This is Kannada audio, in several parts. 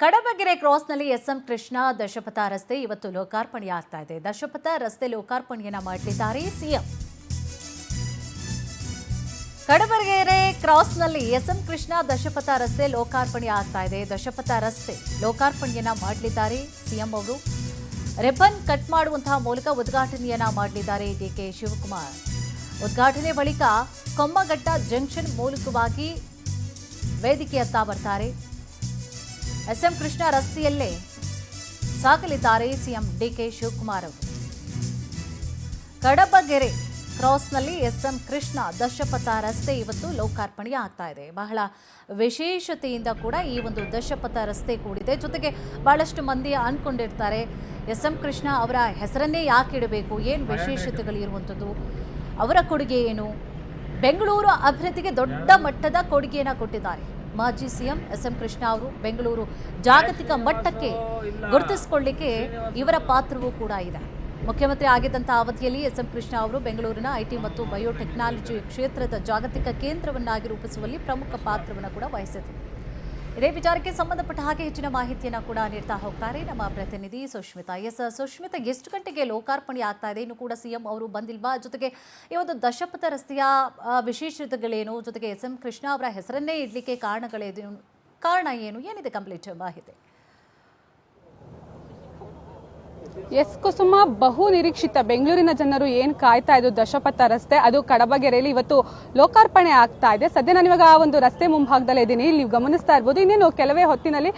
ಕಡಬಗೆರೆ ಕ್ರಾಸ್ನಲ್ಲಿ ಎಸ್ಎಂ ಕೃಷ್ಣ ದಶಪಥ ರಸ್ತೆ ಇವತ್ತು ಲೋಕಾರ್ಪಣೆಯಾಗ್ತಾ ಇದೆ. ದಶಪಥ ರಸ್ತೆ ಲೋಕಾರ್ಪಣೆಯನ್ನ ಮಾಡಲಿದ್ದಾರೆ ಸಿಎಂ. ಕಡಬಗೆರೆ ಕ್ರಾಸ್ನಲ್ಲಿ ಎಸ್ಎಂ ಕೃಷ್ಣ ದಶಪಥ ರಸ್ತೆ ಲೋಕಾರ್ಪಣೆ ಆಗ್ತಾ ಇದೆ. ದಶಪಥ ರಸ್ತೆ ಲೋಕಾರ್ಪಣೆಯನ್ನ ಮಾಡಲಿದ್ದಾರೆ ಸಿಎಂ ಅವರು. ರಿಬ್ಬನ್ ಕಟ್ ಮಾಡುವಂತಹ ಮೂಲಕ ಉದ್ಘಾಟನೆಯನ್ನ ಮಾಡಲಿದ್ದಾರೆ ಡಿಕೆ ಶಿವಕುಮಾರ್. ಉದ್ಘಾಟನೆ ಬಳಿಕ ಕೊಮ್ಮಘಟ್ಟ ಜಂಕ್ಷನ್ ಮೂಲಕವಾಗಿ ವೇದಿಕೆಯತ್ತ ಬರ್ತಾರೆ. ಎಸ್ಎಂ ಕೃಷ್ಣ ರಸ್ತೆಯಲ್ಲೇ ಸಾಗಲಿದ್ದಾರೆ ಸಿಎಂ ಡಿಕೆ ಶಿವಕುಮಾರ್ ಅವರು. ಕಡಬಗೆರೆ ಕ್ರಾಸ್ನಲ್ಲಿ ಎಸ್ಎಂ ಕೃಷ್ಣ ದಶಪಥ ರಸ್ತೆ ಇವತ್ತು ಲೋಕಾರ್ಪಣೆ ಆಗ್ತಾ ಇದೆ. ಬಹಳ ವಿಶೇಷತೆಯಿಂದ ಕೂಡ ಈ ಒಂದು ದಶಪಥ ರಸ್ತೆ ಕೂಡಿದೆ. ಜೊತೆಗೆ ಬಹಳಷ್ಟು ಮಂದಿ ಅನ್ಕೊಂಡಿರ್ತಾರೆ ಎಸ್ಎಂ ಕೃಷ್ಣ ಅವರ ಹೆಸರನ್ನೇ ಯಾಕೆ ಇಡಬೇಕು, ಏನು ವಿಶೇಷತೆಗಳಿರುವಂಥದ್ದು, ಅವರ ಕೊಡುಗೆ ಏನು, ಬೆಂಗಳೂರು ಅಭಿವೃದ್ಧಿಗೆ ದೊಡ್ಡ ಮಟ್ಟದ ಕೊಡುಗೆಯನ್ನು ಕೊಟ್ಟಿದ್ದಾರೆ ಮಾಜಿ ಸಿಎಂ ಎಸ್ಎಂ ಕೃಷ್ಣ ಅವರು. ಬೆಂಗಳೂರು ಜಾಗತಿಕ ಮಟ್ಟಕ್ಕೆ ಗುರುತಿಸಿಕೊಳ್ಳಿಕ್ಕೆ ಇವರ ಪಾತ್ರವೂ ಕೂಡ ಇದೆ. ಮುಖ್ಯಮಂತ್ರಿ ಆಗಿದ್ದಂಥ ಅವಧಿಯಲ್ಲಿ ಎಸ್ಎಂ ಕೃಷ್ಣ ಅವರು ಬೆಂಗಳೂರಿನ ಐಟಿ ಮತ್ತು ಬಯೋಟೆಕ್ನಾಲಜಿ ಕ್ಷೇತ್ರದ ಜಾಗತಿಕ ಕೇಂದ್ರವನ್ನಾಗಿ ರೂಪಿಸುವಲ್ಲಿ ಪ್ರಮುಖ ಪಾತ್ರವನ್ನು ಕೂಡ ವಹಿಸಿದರು. ಇದೇ ವಿಚಾರಕ್ಕೆ ಸಂಬಂಧಪಟ್ಟ ಹಾಗೆ ಹೆಚ್ಚಿನ ಮಾಹಿತಿಯನ್ನು ಕೂಡ ನೀಡ್ತಾ ಹೋಗ್ತಾರೆ ನಮ್ಮ ಪ್ರತಿನಿಧಿ ಸುಷ್ಮಿತಾ. ಸುಷ್ಮಿತಾ, ಎಷ್ಟು ಗಂಟೆಗೆ ಲೋಕಾರ್ಪಣೆ ಆಗ್ತಾ ಇದೆ? ಇನ್ನು ಕೂಡ ಸಿಎಂ ಅವರು ಬಂದಿಲ್ವಾ? ಜೊತೆಗೆ ಈ ಒಂದು ದಶಪಥ ರಸ್ತೆಯ ವಿಶೇಷತೆಗಳೇನು, ಜೊತೆಗೆ ಎಸ್ಎಂ ಕೃಷ್ಣ ಅವರ ಹೆಸರನ್ನೇ ಇಡ್ಲಿಕ್ಕೆ ಕಾರಣ ಏನು, ಏನಿದೆ ಕಂಪ್ಲೀಟ್ ಮಾಹಿತಿ? ಎಸ್ ಕುಸುಮ, ಬಹು ನಿರೀಕ್ಷಿತ ಬೆಂಗಳೂರಿನ ಜನರು ಏನ್ ಕಾಯ್ತಾ ಇದ್ದು ದಶಪಥ ರಸ್ತೆ, ಅದು ಕಡಬಗೆರೆಯಲ್ಲಿ ಇವತ್ತು ಲೋಕಾರ್ಪಣೆ ಆಗ್ತಾ ಇದೆ. ಸದ್ಯ ನಾನು ಇವಾಗ ಆ ಒಂದು ರಸ್ತೆ ಮುಂಭಾಗದಲ್ಲೇ ಇದ್ದೀನಿ. ಇಲ್ಲಿ ನೀವು ಗಮನಿಸ್ತಾ ಇರ್ಬೋದು, ಇನ್ನೇನು ಕೆಲವೇ ಹೊತ್ತಿನಲ್ಲಿ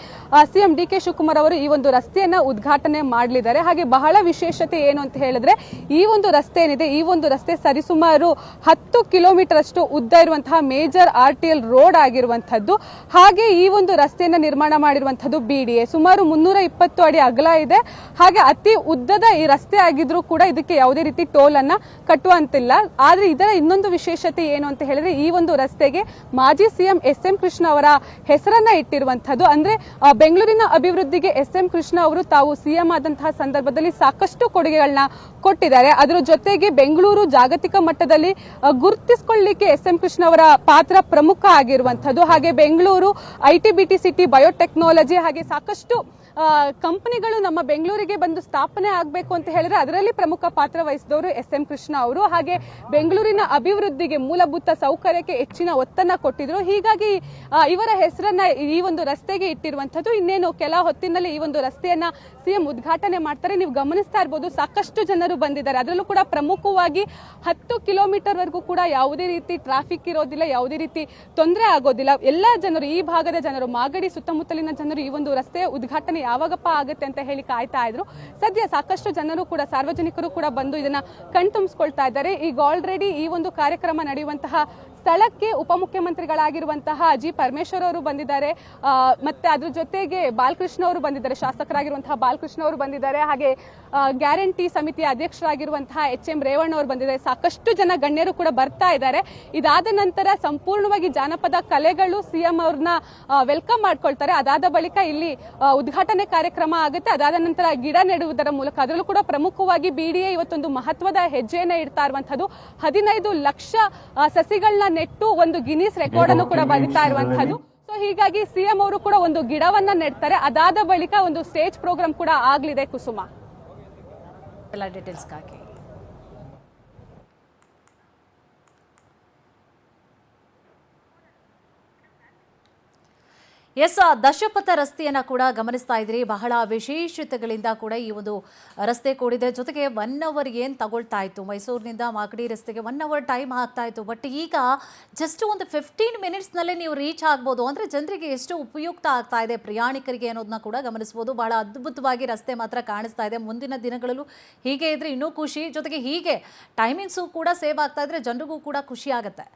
ಸಿಎಂ ಡಿಕೆ ಶಿವಕುಮಾರ್ ಅವರು ಈ ಒಂದು ರಸ್ತೆಯನ್ನ ಉದ್ಘಾಟನೆ ಮಾಡಲಿದ್ದಾರೆ. ಹಾಗೆ ಬಹಳ ವಿಶೇಷತೆ ಏನು ಅಂತ ಹೇಳಿದ್ರೆ, ಈ ಒಂದು ರಸ್ತೆ ಏನಿದೆ, ಈ ಒಂದು ರಸ್ತೆ ಸರಿಸುಮಾರು 10 ಕಿಲೋಮೀಟರ್ ಅಷ್ಟು ಉದ್ದ ಇರುವಂತಹ ಮೇಜರ್ ಆರ್ಟಿಎಲ್ ರೋಡ್ ಆಗಿರುವಂತದ್ದು. ಹಾಗೆ ಈ ಒಂದು ರಸ್ತೆಯನ್ನ ನಿರ್ಮಾಣ ಮಾಡಿರುವಂತದ್ದು ಬಿಡಿಎ. ಸುಮಾರು 320 ಅಡಿ ಅಗಲ ಇದೆ. ಹಾಗೆ ಅತಿ ಉದ್ದದ ಈ ರಸ್ತೆ ಆಗಿದ್ರೂ ಕೂಡ ಇದಕ್ಕೆ ಯಾವುದೇ ರೀತಿ ಟೋಲ್ ಅನ್ನ ಕಟ್ಟುವಂತಿಲ್ಲ. ಆದ್ರೆ ಇದರ ಇನ್ನೊಂದು ವಿಶೇಷತೆ ಏನು ಅಂತ ಹೇಳಿದ್ರೆ, ಈ ಒಂದು ರಸ್ತೆಗೆ ಮಾಜಿ ಸಿಎಂ ಎಸ್ಎಂ ಕೃಷ್ಣ ಅವರ ಹೆಸರನ್ನ ಇಟ್ಟಿರುವಂತದ್ದು. ಅಂದ್ರೆ ಬೆಂಗಳೂರಿನ ಅಭಿವೃದ್ಧಿಗೆ ಎಸ್ಎಂ ಕೃಷ್ಣ ಅವರು ತಾವು ಸಿಎಂ ಆದಂತಹ ಸಂದರ್ಭದಲ್ಲಿ ಸಾಕಷ್ಟು ಕೊಡುಗೆಗಳನ್ನ ಕೊಟ್ಟಿದ್ದಾರೆ. ಅದರ ಜೊತೆಗೆ ಬೆಂಗಳೂರು ಜಾಗತಿಕ ಮಟ್ಟದಲ್ಲಿ ಗುರುತಿಸಿಕೊಳ್ಳಲಿಕ್ಕೆ ಎಸ್ಎಂ ಕೃಷ್ಣ ಅವರ ಪಾತ್ರ ಪ್ರಮುಖ ಆಗಿರುವಂತದ್ದು. ಹಾಗೆ Bengaluru IT BT city biotechnology ಹಾಗೆ ಸಾಕಷ್ಟು ಕಂಪನಿಗಳು ನಮ್ಮ ಬೆಂಗಳೂರಿಗೆ ಬಂದು ಸ್ಥಾಪನೆ ಆಗಬೇಕು ಅಂತ ಹೇಳಿದ್ರೆ ಅದರಲ್ಲಿ ಪ್ರಮುಖ ಪಾತ್ರ ವಹಿಸಿದವರು ಎಸ್ಎಂ ಕೃಷ್ಣ ಅವರು. ಹಾಗೆ ಬೆಂಗಳೂರಿನ ಅಭಿವೃದ್ಧಿಗೆ ಮೂಲಭೂತ ಸೌಕರ್ಯಕ್ಕೆ ಹೆಚ್ಚಿನ ಒತ್ತನ್ನ ಕೊಟ್ಟಿದ್ರು. ಹೀಗಾಗಿ ಇವರ ಹೆಸರನ್ನ ಈ ಒಂದು ರಸ್ತೆಗೆ ಇಟ್ಟಿರುವಂತದ್ದು. ಇನ್ನೇನು ಕೆಲ ಹೊತ್ತಿನಲ್ಲಿ ಈ ಒಂದು ರಸ್ತೆಯನ್ನ ಸಿಎಂ ಉದ್ಘಾಟನೆ ಮಾಡ್ತಾರೆ. ನೀವು ಗಮನಿಸ್ತಾ ಇರಬಹುದು, ಸಾಕಷ್ಟು ಜನರು ಬಂದಿದ್ದಾರೆ. ಅದರಲ್ಲೂ ಕೂಡ ಪ್ರಮುಖವಾಗಿ 10 ಕಿಲೋಮೀಟರ್ ವರೆಗೂ ಕೂಡ ಯಾವುದೇ ರೀತಿ ಟ್ರಾಫಿಕ್ ಇರೋದಿಲ್ಲ, ಯಾವುದೇ ರೀತಿ ತೊಂದರೆ ಆಗೋದಿಲ್ಲ. ಎಲ್ಲ ಜನರು, ಈ ಭಾಗದ ಜನರು, ಮಾಗಡಿ ಸುತ್ತಮುತ್ತಲಿನ ಜನರು ಈ ಒಂದು ರಸ್ತೆಯ ಉದ್ಘಾಟನೆ ಯಾವಾಗಪ್ಪ ಆಗುತ್ತೆ ಅಂತ ಹೇಳಿ ಕಾಯ್ತಾ ಇದ್ರು. ಸದ್ಯ ಸಾಕಷ್ಟು ಜನರು ಕೂಡ, ಸಾರ್ವಜನಿಕರು ಕೂಡ ಬಂದು ಇದನ್ನ ಕಣ್ತುಂಬಿಸ್ಕೊಳ್ತಾ ಇದ್ದಾರೆ. ಈಗ ಆಲ್ರೆಡಿ ಈ ಒಂದು ಕಾರ್ಯಕ್ರಮ ನಡೆಯುವಂತಹ ಸ್ಥಳಕ್ಕೆ ಉಪಮುಖ್ಯಮಂತ್ರಿಗಳಾಗಿರುವಂತಹ ಜಿ ಪರಮೇಶ್ವರ್ ಅವರು ಬಂದಿದ್ದಾರೆ. ಮತ್ತೆ ಅದ್ರ ಜೊತೆಗೆ ಬಾಲಕೃಷ್ಣ ಅವರು ಬಂದಿದ್ದಾರೆ, ಶಾಸಕರಾಗಿರುವಂತಹ ಬಾಲಕೃಷ್ಣ ಅವರು ಬಂದಿದ್ದಾರೆ. ಹಾಗೆ ಗ್ಯಾರಂಟಿ ಸಮಿತಿಯ ಅಧ್ಯಕ್ಷರಾಗಿರುವಂತಹ ಎಚ್ಎಂ ರೇವಣ್ಣ ಅವರು ಬಂದಿದ್ದಾರೆ. ಸಾಕಷ್ಟು ಜನ ಗಣ್ಯರು ಕೂಡ ಬರ್ತಾ ಇದ್ದಾರೆ. ಇದಾದ ನಂತರ ಸಂಪೂರ್ಣವಾಗಿ ಜಾನಪದ ಕಲೆಗಳು ಸಿಎಂ ಅವ್ರನ್ನ ವೆಲ್ಕಮ್ ಮಾಡ್ಕೊಳ್ತಾರೆ. ಅದಾದ ಬಳಿಕ ಇಲ್ಲಿ ಉದ್ಘಾಟನೆ ಕಾರ್ಯಕ್ರಮ ಆಗುತ್ತೆ. ಅದಾದ ನಂತರ ಗಿಡ ನೆಡುವುದರ ಮೂಲಕ, ಅದರಲ್ಲೂ ಕೂಡ ಪ್ರಮುಖವಾಗಿ ಬಿಡಿಎ ಇವತ್ತೊಂದು ಮಹತ್ವದ ಹೆಜ್ಜೆಯನ್ನ ಇಡ್ತಾ ಇರುವಂತದ್ದು. 15 ಲಕ್ಷ ಸಸಿಗಳನ್ನ ನೆಟ್ಟು ಒಂದು ಗಿನ್ನಿಸ್ ರೆಕಾರ್ಡ್ ಅನ್ನು ಕೂಡ ಬರೀತಾ ಇರುವಂತದ್ದು. ಸೊ ಹೀಗಾಗಿ ಸಿಎಂ ಅವರು ಕೂಡ ಒಂದು ಗಿಡವನ್ನ ನೆಡ್ತಾರೆ. ಅದಾದ ಬಳಿಕ ಒಂದು ಸ್ಟೇಜ್ ಪ್ರೋಗ್ರಾಮ್ ಕೂಡ ಆಗ್ಲಿದೆ. ಕುಸುಮ, ಎಲ್ಲ ಡೀಟೇಲ್ಸ್ಗಾಗಿ ದಶಪಥ ರಸ್ತೆಯನ್ನು ಕೂಡ ಗಮನಿಸ್ತಾ ಇದ್ರಿ. ಬಹಳ ವಿಶೇಷತೆಗಳಿಂದ ಕೂಡ ಈ ಒಂದು ರಸ್ತೆ ಕೂಡಿದೆ. ಜೊತೆಗೆ 1 ಅವರ್ ಏನು ತಗೊಳ್ತಾ ಇತ್ತು, ಮೈಸೂರಿನಿಂದ ಮಾಗಡಿ ರಸ್ತೆಗೆ 1 ಅವರ್ ಟೈಮ್ ಆಗ್ತಾ ಇತ್ತು. ಬಟ್ ಈಗ ಜಸ್ಟ್ ಒಂದು 15 ಮಿನಿಟ್ಸ್ನಲ್ಲೇ ನೀವು ರೀಚ್ ಆಗ್ಬೋದು. ಅಂದರೆ ಜನರಿಗೆ ಎಷ್ಟು ಉಪಯುಕ್ತ ಆಗ್ತಾ ಇದೆ, ಪ್ರಯಾಣಿಕರಿಗೆ ಅನ್ನೋದನ್ನ ಕೂಡ ಗಮನಿಸ್ಬೋದು. ಬಹಳ ಅದ್ಭುತವಾಗಿ ರಸ್ತೆ ಮಾತ್ರ ಕಾಣಿಸ್ತಾ ಇದೆ. ಮುಂದಿನ ದಿನಗಳಲ್ಲೂ ಹೀಗೆ ಇದ್ರೆ ಇನ್ನೂ ಖುಷಿ. ಜೊತೆಗೆ ಹೀಗೆ ಟೈಮಿಂಗ್ಸು ಕೂಡ ಸೇವ್ ಆಗ್ತಾ ಇದ್ರೆ ಜನರಿಗೂ ಕೂಡ ಖುಷಿ ಆಗುತ್ತೆ.